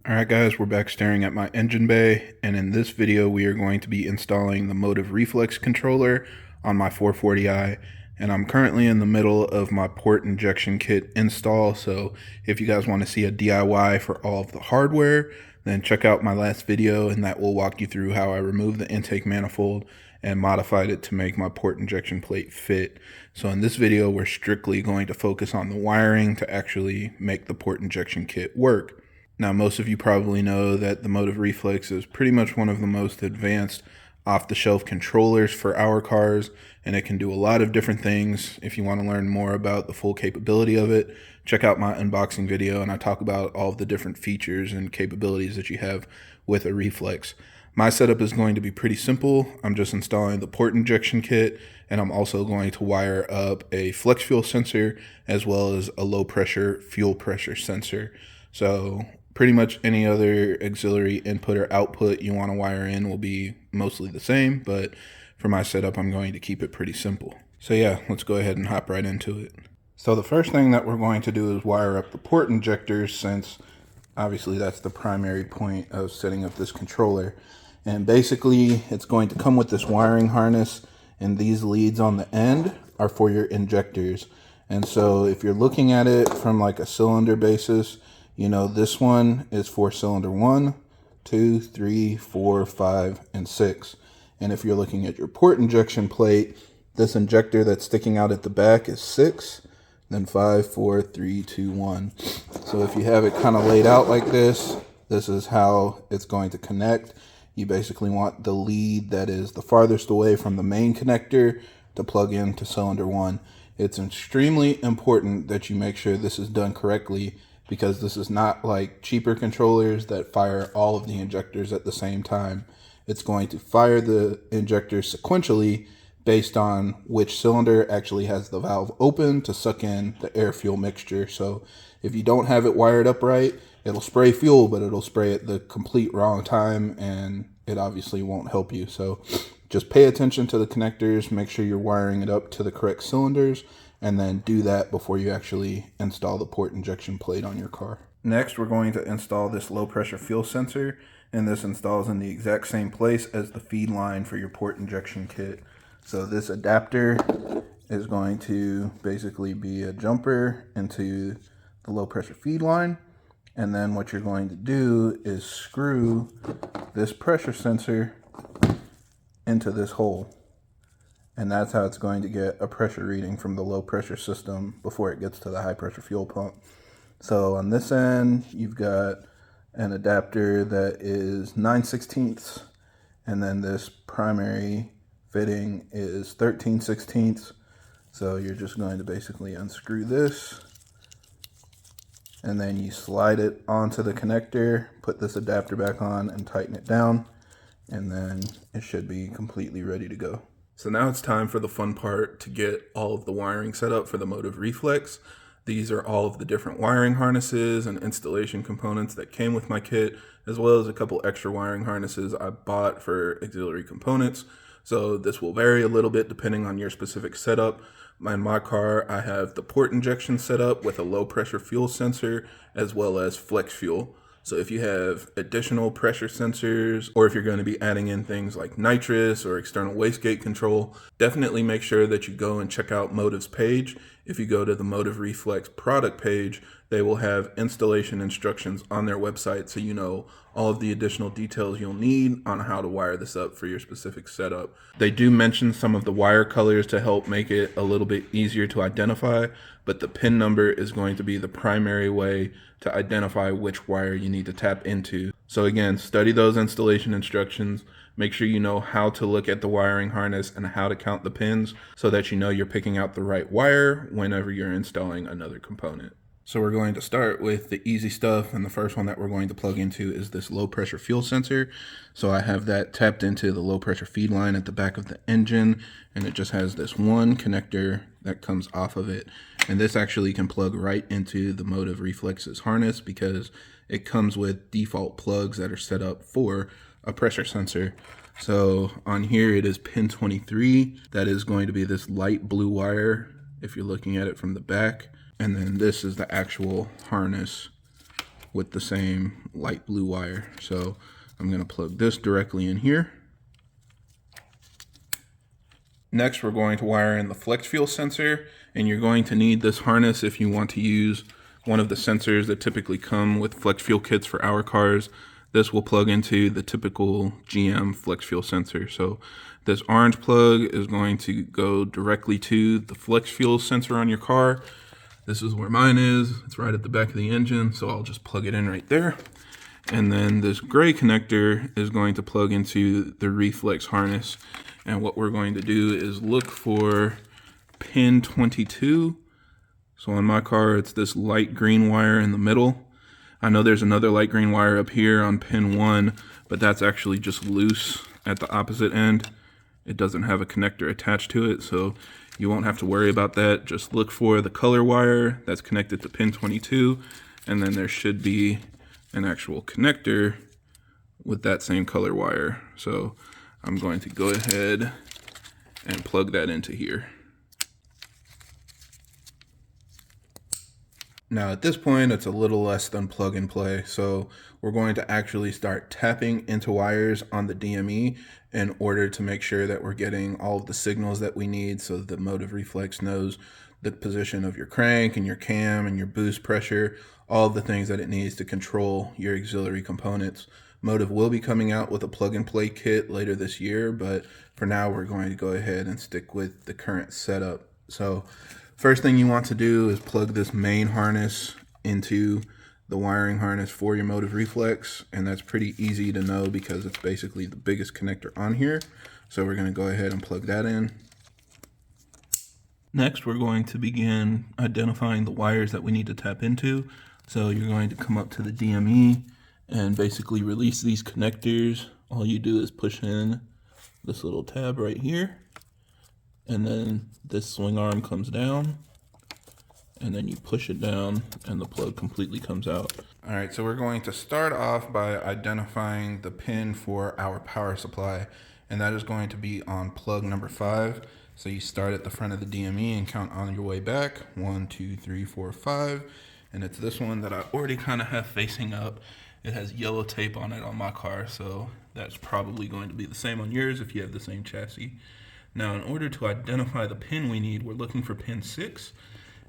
Alright guys, we're back staring at my engine bay, and in this video we are going to be installing the MOTIV REFLEX controller on my 440i, and I'm currently in the middle of my port injection kit install, so if you guys want to see a DIY for all of the hardware, then check out my last video and that will walk you through how I removed the intake manifold and modified it to make my port injection plate fit. So in this video we're strictly going to focus on the wiring to actually make the port injection kit work. Now, most of you probably know that the MOTIV REFLEX is pretty much one of the most advanced off-the-shelf controllers for our cars, and it can do a lot of different things. If you want to learn more about the full capability of it, check out my unboxing video, and I talk about all of the different features and capabilities that you have with a Reflex. My setup is going to be pretty simple. I'm just installing the port injection kit, and I'm also going to wire up a flex fuel sensor as well as a low pressure fuel pressure sensor. So pretty much any other auxiliary input or output you want to wire in will be mostly the same, but for my setup, I'm going to keep it pretty simple. So yeah, let's go ahead and hop right into it. So the first thing that we're going to do is wire up the port injectors, since obviously that's the primary point of setting up this controller. And basically it's going to come with this wiring harness, and these leads on the end are for your injectors. And so if you're looking at it from like a cylinder basis, you know, this one is for cylinder 1, 2, 3, 4, 5, and 6. And if you're looking at your port injection plate, this injector that's sticking out at the back is 6, then 5, 4, 3, 2, 1. So if you have it kind of laid out like this, this is how it's going to connect. You basically want the lead that is the farthest away from the main connector to plug into cylinder 1. It's extremely important that you make sure this is done correctly, because this is not like cheaper controllers that fire all of the injectors at the same time. It's going to fire the injectors sequentially based on which cylinder actually has the valve open to suck in the air-fuel mixture. So if you don't have it wired up right, it'll spray fuel, but it'll spray at the complete wrong time, and it obviously won't help you. So just pay attention to the connectors, make sure you're wiring it up to the correct cylinders, and then do that before you actually install the port injection plate on your car. Next, we're going to install this low pressure fuel sensor, and this installs in the exact same place as the feed line for your port injection kit. So this adapter is going to basically be a jumper into the low pressure feed line, and then what you're going to do is screw this pressure sensor into this hole. And that's how it's going to get a pressure reading from the low pressure system before it gets to the high pressure fuel pump. So on this end, you've got an adapter that is 9/16, and then this primary fitting is 13/16. So you're just going to basically unscrew this, and then you slide it onto the connector, put this adapter back on and tighten it down, and then it should be completely ready to go. So now it's time for the fun part, to get all of the wiring set up for the MOTIV REFLEX. These are all of the different wiring harnesses and installation components that came with my kit, as well as a couple extra wiring harnesses I bought for auxiliary components. So this will vary a little bit depending on your specific setup. In my car, I have the port injection set up with a low pressure fuel sensor as well as flex fuel. So if you have additional pressure sensors, or if you're going to be adding in things like nitrous or external wastegate control, definitely make sure that you go and check out MOTIV's page. If you go to the MOTIV REFLEX product page, they will have installation instructions on their website, so you know all of the additional details you'll need on how to wire this up for your specific setup. They do mention some of the wire colors to help make it a little bit easier to identify, but the pin number is going to be the primary way to identify which wire you need to tap into. So again, study those installation instructions. Make sure you know how to look at the wiring harness and how to count the pins so that you know you're picking out the right wire whenever you're installing another component. So we're going to start with the easy stuff, and the first one that we're going to plug into is this low pressure fuel sensor. So I have that tapped into the low pressure feed line at the back of the engine, and it just has this one connector that comes off of it. And this actually can plug right into the MOTIV REFLEX's harness, because it comes with default plugs that are set up for a pressure sensor. So on here it is pin 23. That is going to be this light blue wire if you're looking at it from the back. And then this is the actual harness with the same light blue wire. So I'm going to plug this directly in here. Next, we're going to wire in the flex fuel sensor, and you're going to need this harness if you want to use one of the sensors that typically come with flex fuel kits for our cars. This will plug into the typical GM flex fuel sensor. So this orange plug is going to go directly to the flex fuel sensor on your car. This is where mine is. It's right at the back of the engine, so I'll just plug it in right there. And then this gray connector is going to plug into the reflex harness. And what we're going to do is look for pin 22. So on my car, it's this light green wire in the middle. I know there's another light green wire up here on pin 1, but that's actually just loose at the opposite end. It doesn't have a connector attached to it, so you won't have to worry about that. Just look for the color wire that's connected to pin 22, and then there should be an actual connector with that same color wire. So I'm going to go ahead and plug that into here. Now at this point, it's a little less than plug and play. So we're going to actually start tapping into wires on the DME in order to make sure that we're getting all of the signals that we need, so the MOTIV Reflex knows the position of your crank and your cam and your boost pressure, all of the things that it needs to control your auxiliary components. MOTIV will be coming out with a plug and play kit later this year, but for now we're going to go ahead and stick with the current setup. So first thing you want to do is plug this main harness into the wiring harness for your MOTIV Reflex, and that's pretty easy to know because it's basically the biggest connector on here. So we're going to go ahead and plug that in. Next, we're going to begin identifying the wires that we need to tap into. So you're going to come up to the DME and basically release these connectors. All you do is push in this little tab right here, and then this swing arm comes down, and then you push it down and the plug completely comes out. All right, so we're going to start off by identifying the pin for our power supply, and that is going to be on plug number 5. So you start at the front of the DME and count on your way back. 1, 2, 3, 4, 5. And it's this one that I already kind of have facing up. It has yellow tape on it on my car, so that's probably going to be the same on yours if you have the same chassis. Now, in order to identify the pin we need, we're looking for pin 6.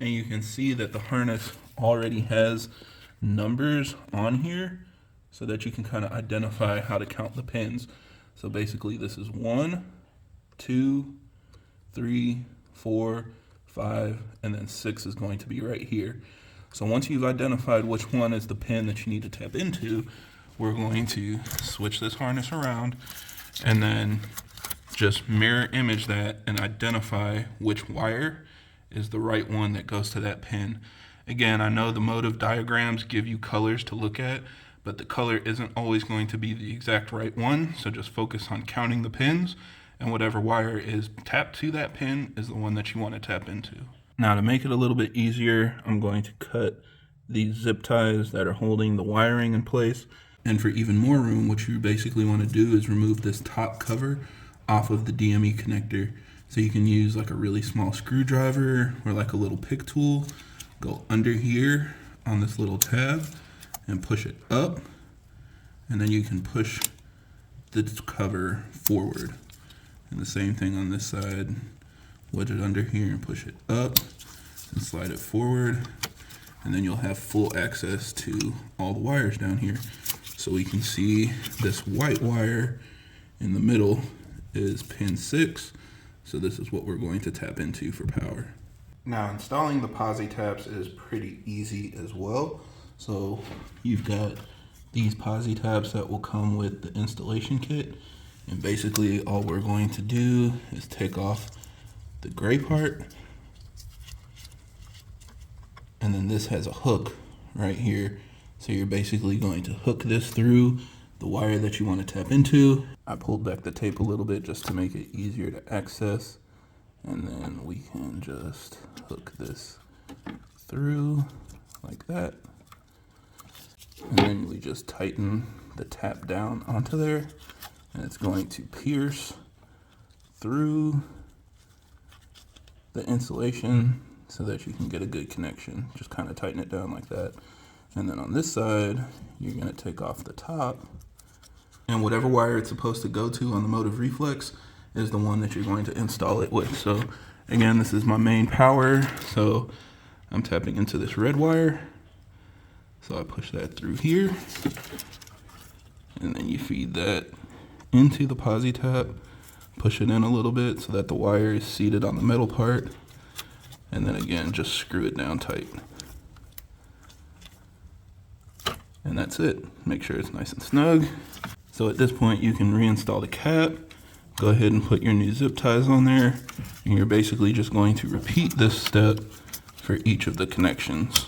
And you can see that the harness already has numbers on here so that you can kind of identify how to count the pins. So basically this is 1, 2, 3, 4, 5, and then 6 is going to be right here. So once you've identified which one is the pin that you need to tap into, we're going to switch this harness around and then just mirror image that and identify which wire is the right one that goes to that pin. Again, I know the MOTIV diagrams give you colors to look at, but the color isn't always going to be the exact right one, so just focus on counting the pins, and whatever wire is tapped to that pin is the one that you want to tap into. Now, to make it a little bit easier, I'm going to cut these zip ties that are holding the wiring in place, and for even more room, what you basically want to do is remove this top cover off of the DME connector. So you can use like a really small screwdriver or like a little pick tool, go under here on this little tab and push it up, and then you can push the cover forward. And the same thing on this side, wedge it under here and push it up and slide it forward, and then you'll have full access to all the wires down here. So we can see this white wire in the middle is pin 6. So this is what we're going to tap into for power. Now, installing the posi taps is pretty easy as well. So you've got these posi taps that will come with the installation kit. And basically all we're going to do is take off the gray part. And then this has a hook right here. So you're basically going to hook this through the wire that you want to tap into. I pulled back the tape a little bit just to make it easier to access, and then we can just hook this through like that, and then we just tighten the tap down onto there, and it's going to pierce through the insulation so that you can get a good connection. Just kind of tighten it down like that. And then on this side, you're gonna take off the top. And whatever wire it's supposed to go to on the MOTIV Reflex is the one that you're going to install it with. So again, this is my main power. So I'm tapping into this red wire. So I push that through here. And then you feed that into the posi tap, push it in a little bit so that the wire is seated on the metal part. And then again, just screw it down tight. And that's it. Make sure it's nice and snug. So at this point, you can reinstall the cap. Go ahead and put your new zip ties on there. And you're basically just going to repeat this step for each of the connections.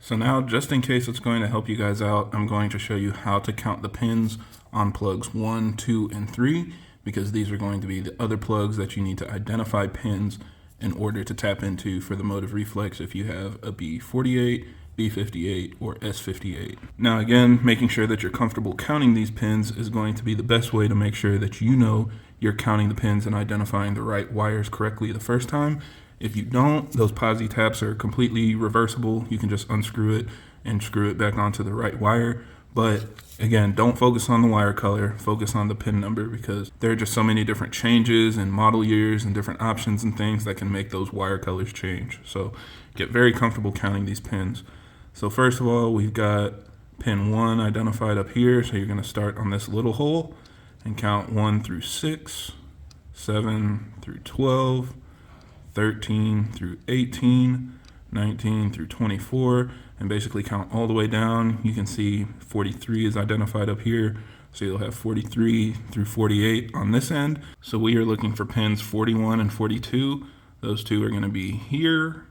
So now, just in case it's going to help you guys out, I'm going to show you how to count the pins on plugs 1, 2, and 3, because these are going to be the other plugs that you need to identify pins in order to tap into for the MOTIV Reflex if you have a B48, B58, or S58. Now again, making sure that you're comfortable counting these pins is going to be the best way to make sure that you know you're counting the pins and identifying the right wires correctly the first time. If you don't, those posi taps are completely reversible. You can just unscrew it and screw it back onto the right wire. But again, don't focus on the wire color, focus on the pin number, because there are just so many different changes and model years and different options and things that can make those wire colors change. So get very comfortable counting these pins. So first of all, we've got pin 1 identified up here. So you're going to start on this little hole and count 1 through 6, 7 through 12, 13 through 18, 19 through 24, and basically count all the way down. You can see 43 is identified up here. So you'll have 43 through 48 on this end. So we are looking for pins 41 and 42. Those two are going to be here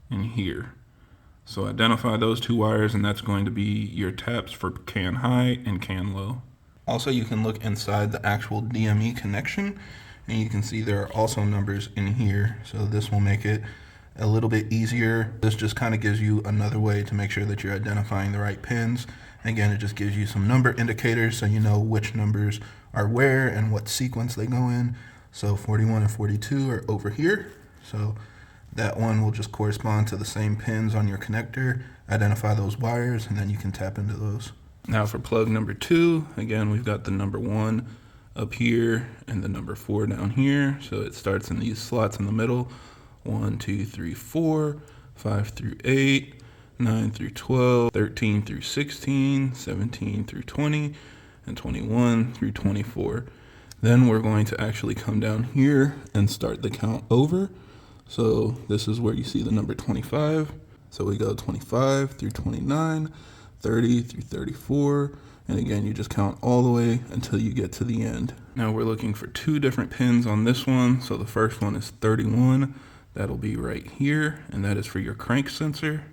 and here. So identify those two wires, and that's going to be your taps for can high and can low. Also, you can look inside the actual DME connection, and you can see there are also numbers in here. So this will make it a little bit easier. This just kind of gives you another way to make sure that you're identifying the right pins. Again, it just gives you some number indicators so you know which numbers are where and what sequence they go in. So 41 and 42 are over here. So that one will just correspond to the same pins on your connector. Identify those wires, and then you can tap into those. Now for plug number 2, again, we've got the number 1 up here and the number 4 down here. So it starts in these slots in the middle. 1, 2, 3, 4, 5 through 8, 9 through 12, 13 through 16, 17 through 20, and 21 through 24. Then we're going to actually come down here and start the count over. So this is where you see the number 25. So we go 25 through 29, 30 through 34, and again, you just count all the way until you get to the end. Now we're looking for 2 different pins on this one. So the first one is 31. That'll be right here, and that is for your crank sensor.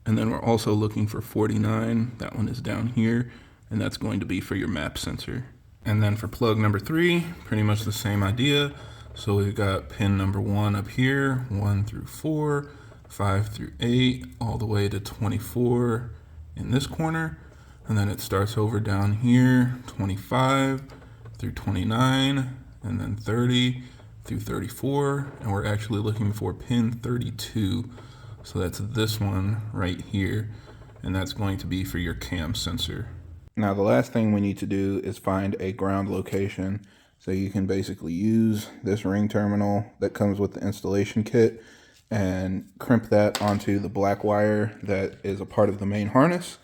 And then we're also looking for 49. That one is down here, and that's going to be for your map sensor. And then for plug number 3, pretty much the same idea. So we've got pin number 1 up here, 1 through 4, 5 through 8, all the way to 24 in this corner. And then it starts over down here, 25 through 29, and then 30 through 34. And we're actually looking for pin 32. So that's this one right here. And that's going to be for your cam sensor. Now the last thing we need to do is find a ground location. So you can basically use this ring terminal that comes with the installation kit and crimp that onto the black wire that is a part of the main harness.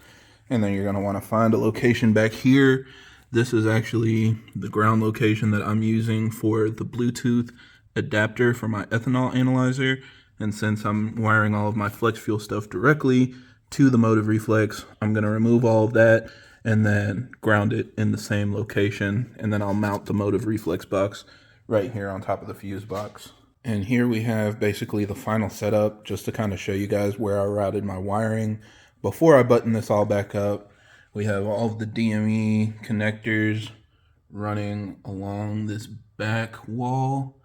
And then you're going to want to find a location back here. This is actually the ground location that I'm using for the Bluetooth adapter for my ethanol analyzer. And since I'm wiring all of my flex fuel stuff directly to the MOTIV Reflex, I'm going to remove all of that and then ground it in the same location. And then I'll mount the MOTIV Reflex box right here on top of the fuse box. And here we have basically the final setup, just to kind of show you guys where I routed my wiring. Before I button this all back up, we have all of the DME connectors running along this back wall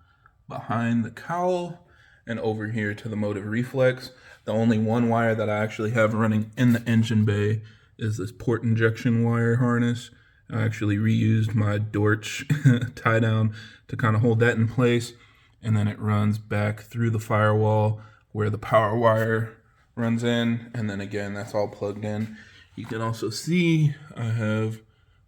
behind the cowl and over here to the MOTIV Reflex. The only one wire that I actually have running in the engine bay is this port injection wire harness. I actually reused my Dorch tie down to kind of hold that in place. and then it runs back through the firewall where the power wire runs in, and then again, that's all plugged in. You can also see I have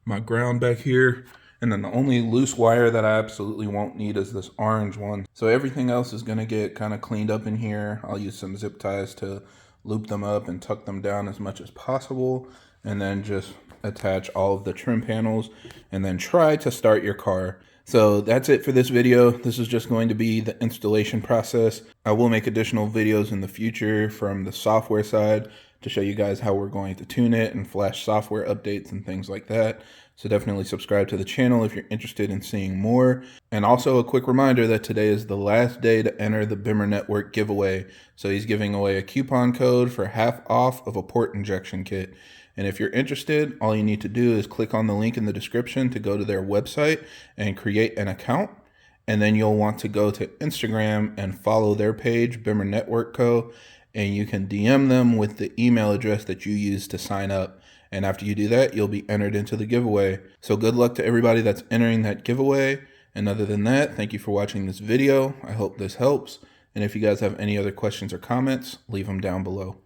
my ground back here, and then the only loose wire that I absolutely won't need is this orange one. So everything else is gonna get kind of cleaned up in here. I'll use some zip ties to loop them up and tuck them down as much as possible, and then just attach all of the trim panels, and then try to start your car. So that's it for this video. This is just going to be the installation process. I will make additional videos in the future from the software side to show you guys how we're going to tune it and flash software updates and things like that. So definitely subscribe to the channel if you're interested in seeing more. And also a quick reminder that today is the last day to enter the BimmerNetwork giveaway. So he's giving away a coupon code for half off of a port injection kit. And if you're interested, all you need to do is click on the link in the description to go to their website and create an account. And then you'll want to go to Instagram and follow their page, BimmerNetwork Co. And you can DM them with the email address that you used to sign up. And after you do that, you'll be entered into the giveaway. So good luck to everybody that's entering that giveaway. And other than that, thank you for watching this video. I hope this helps. And if you guys have any other questions or comments, leave them down below.